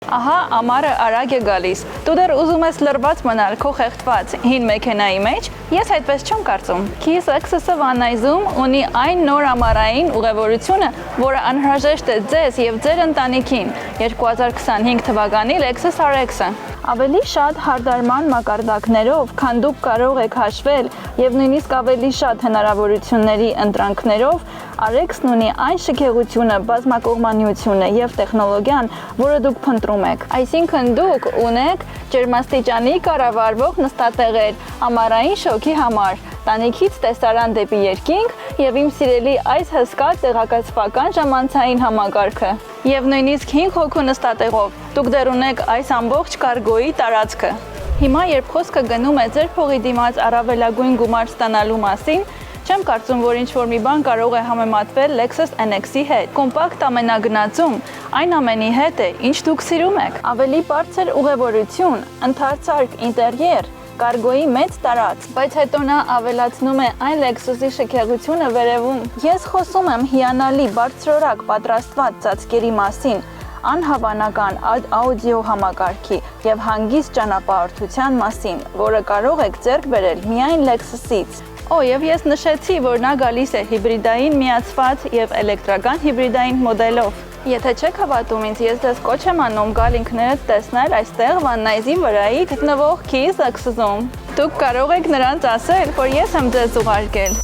Ահա ամառը արագ է գալիս։ Դու դեռ ուզում ես լրված մնալ քո խեղդված հին մեքենայի մեջ։ Ես այդպես չեմ կարծում։ Keys Access-ը Van-Nuys-ում ունի այն նոր ամառային ուղևորությունը, որը անհրաժեշտ է ձեզ եւ ձեր ընտանիքին։ 2025 թվականի Lexus RX-ը։ Ավելի շատ հարդարման մակարդակներով, քան դուք կարող եք հաշվել եւ նույնիսկ ավելի շատ հնարավորությունների ընտրանքներով, RX-ն ունի այն շքեղությունը, բազմակողմանիությունը եւ տեխնոլոգիան, որը դուք փնտրում եք։ Այսինքն դուք ունեք ջերմաստիճանի կառավարվող նստատեղեր ամառային շոկի համար, տանիքից տեսարան դեպի երկինք եւ իմ սիրելի այս հսկա տեղեկացական ժամանցային համակարգը։ Եվ նույնիսկ 5 հոգու նստատեղով դուք դեռ ունեք այս ամբողջ կարգոյի տարածքը։ Հիմա երբ խոսքը գնում է ձեր փողի դիմաց առավելագույն գումար ստանալու մասին, չեմ կարծում, որ ինչ-որ մի բան կարող է համեմատվել Lexus NX-ի հետ։ Կոմպակտ ամենագնացում այն ամենի հետ է, ինչ դուք սիրում եք։ Ավելի բարձր ուղևորություն, ընդարձակ ինտերիեր, կարգոյի մեծ տարած, բայց հետո նա ավելացնում է այն Lexus-ի շքեղությունը վերևում։ Ես խոսում եմ հիանալի բարձրորակ պատրաստված ծածկերի մասին, անհավանական աուդիո համակարգի եւ հանգիստ ճանապարհորդության մասին, որը կարող եք ձեռք բերել միայն Lexus-ից։ Եվ ես նշեցի, որ նա գալիս է հիբրիդային միացված եւ էլեկտրական հիբրիդային մոդելով։ Եթե չեք հավատում ինձ, ես ձեզ կոչ եմ անում գալ ինքներդ տեսնել այստեղ Van-Nuys-ի վրայի գտնվող Keys Access-ում։ Դուք կարող եք նրանց ասել, որ ես եմ ձեզ ուղարկել։